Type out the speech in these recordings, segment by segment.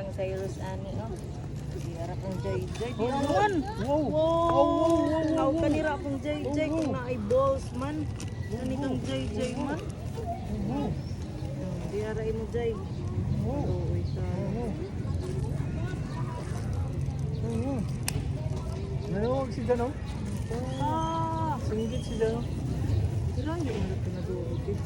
kang Cyrus ani oh. Dira kang Jay. Di naman. Wow. Aw kanira kang Jay kung na ay balls man. Kani kang Jay man. Dira imo Jay. Oh, ito. Nanoog si Jano? Singgit si Jano? Sila yung ulit na nag-uog eh.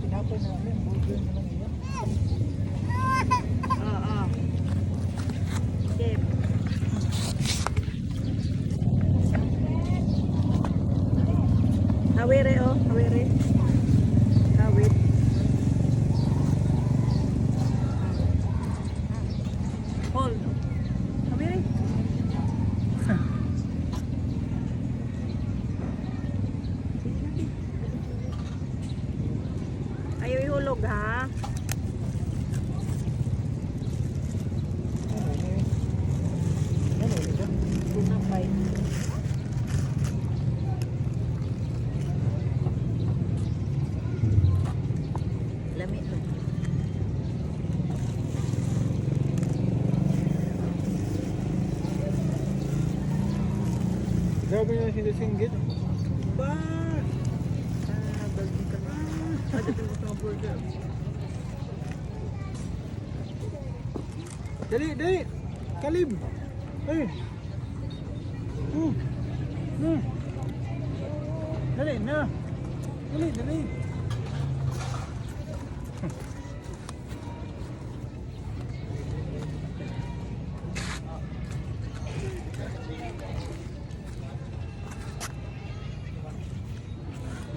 Tinapay namin, burger na lang yan. Okay. Hawere oh, hawere. Hawit. Hold. Hawere. Ayaw ihulog ha. Bunapay. Lami to. Grabe na sinasinggit. Ba! Baldi ka na. Pagdating mo sa burger. Dali! Kalim! Ay! Dali na! Dali!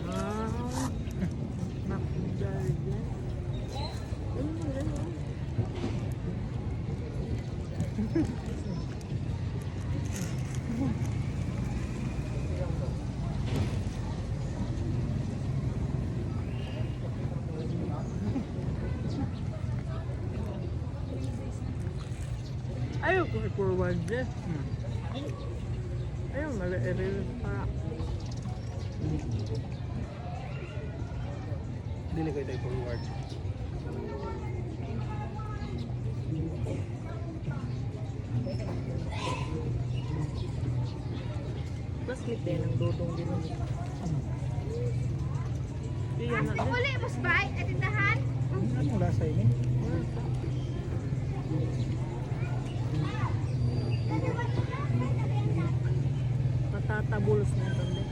Wow! Nakudal yan. Ayaw ko i-forward dyan. Ayaw mali-eril para. Dili ko tayo forward. Mas din ang dudong din. Iyan na din. Uli, mas bay, atindahan. Anong lasa ini? Patatabulos na ito din.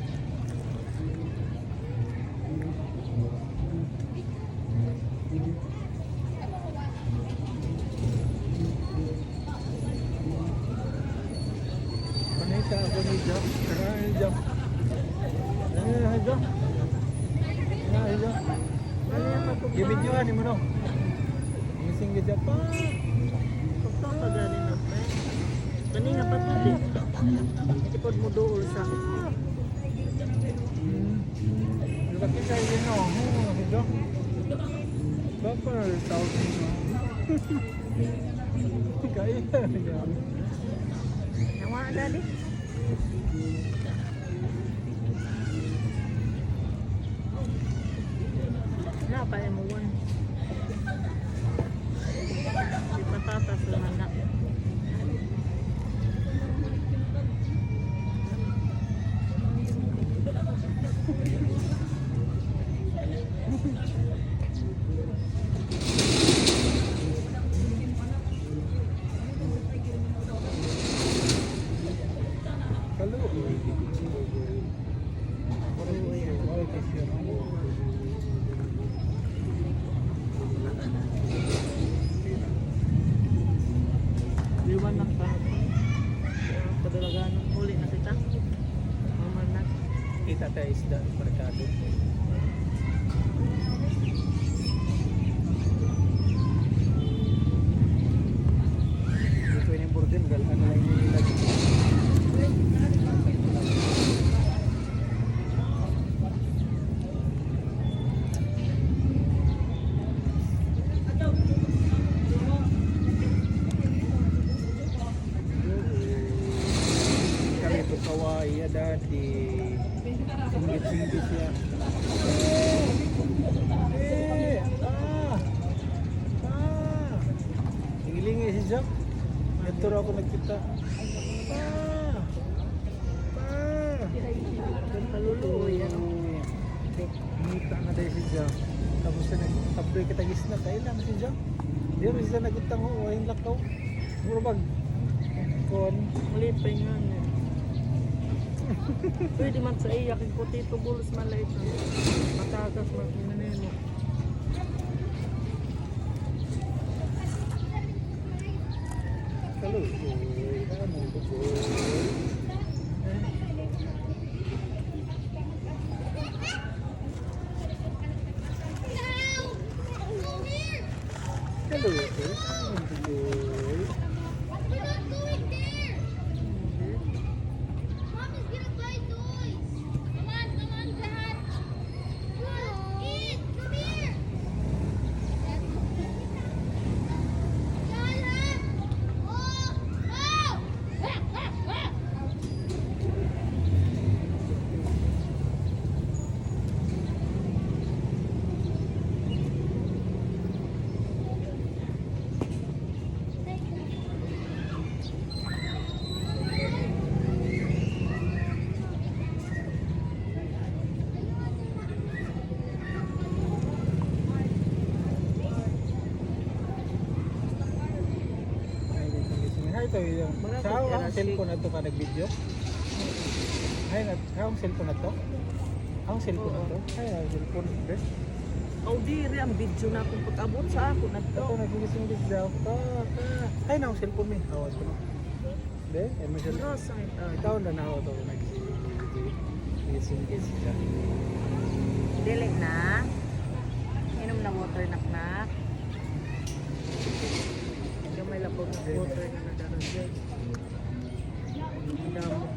Panita ako ni Jam. Tara ni Jam. Ano yan matupad? Gibidyoan mo no. Singgit Jam pa. Pagka ka galing na pa. Kanina pa ito din. Ikipod mo dool sa. Laki sa iyo no. Ito. Bapa tao no. Kaya. Nawa dali. Napa mo one. Di patatas naman na. Liwan na pa. Padalagan huli na kita. Maman na. Kita tayo isda sa merkado. Ito yung burden, galaan na lang yung nilagay. Jack. Ito raw ako nagkita. Pa! Pa! Kaluluoy, ano? Ngita na dahil si Jack. Tapos na nagtabloy kita gisna. Tayo lang si Jack. Di mo siya nagutang ho. Ayun lakaw. Muro bag. Kon. Malipay nga niya. Pwede man sa iya, kay Potito Bulos malait na. Matagas, makinanino. Kaluoy. Ano ito po? Kaluoy. Kaluoy. Ito yung sa ang cellphone na to ka nag-video. Ay, ang cellphone na to? Ang cellphone na to? Ay, ang cellphone. Best. Aw, diri ang video na kung pag-abot sa ako na Ito, to. nagigising daw. Ay, na ang cellphone mo. Tawad ko na. Hindi, ay mo siya. Rosa ito. Ikaw na ako to. Nagigising siya. Dili na. Inom na water naknak. Yung may labog na water na nadaroon dyan. Ang damo.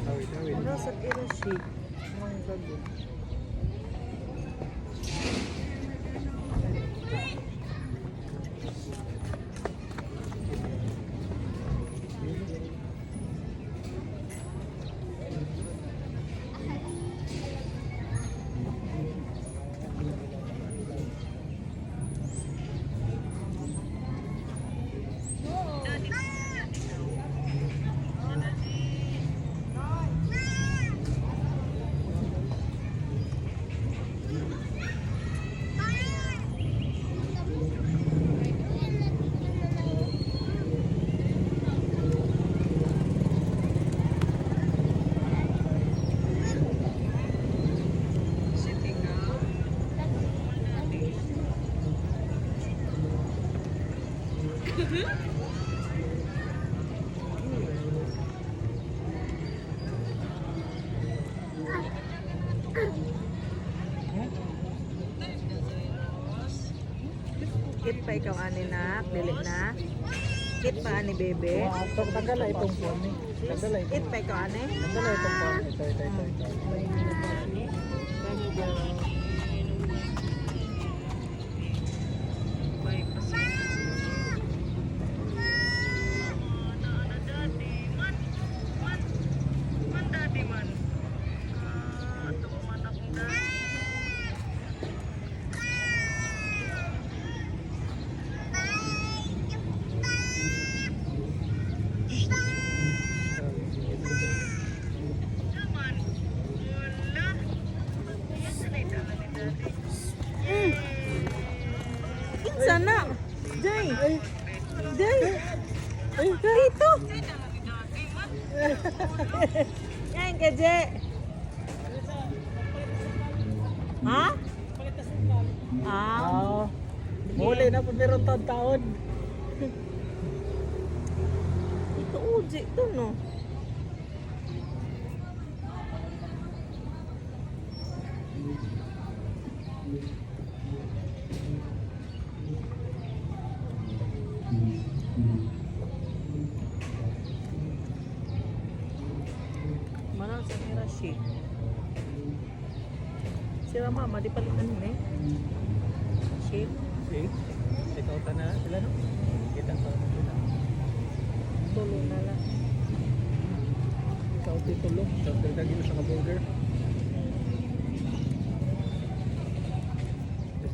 Tawid. Wala sa kirashi. Mga gago. Kit pa ikaw ani na, dili na. Kit pa ani bebe. Tagala itong phone ni. Tagala Kit itong. pa ikaw ani. Tagala itong phone. Ito. Sana. Day. Day. Dito. Yan ka, Je. Ha? Ah. Muli na po meron taon. Ito uji to no. Mana sa Mirashi. Sira mama di palitan ni. Shit. See? Ikaw ta na sila no? Kita ko na sila. Tulo na lang. Ikaw titulo. Dr. Dagino sa burger.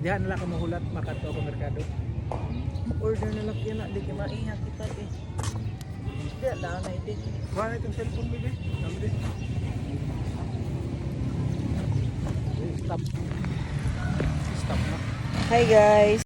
Diha na lang ka mahulat, makato ako merkado. Order na lang yan na, di ka maiha kita eh. Di, lanay din. Kuha na itong cellphone, baby. Sabi din. Stop. Stop na. Hi guys!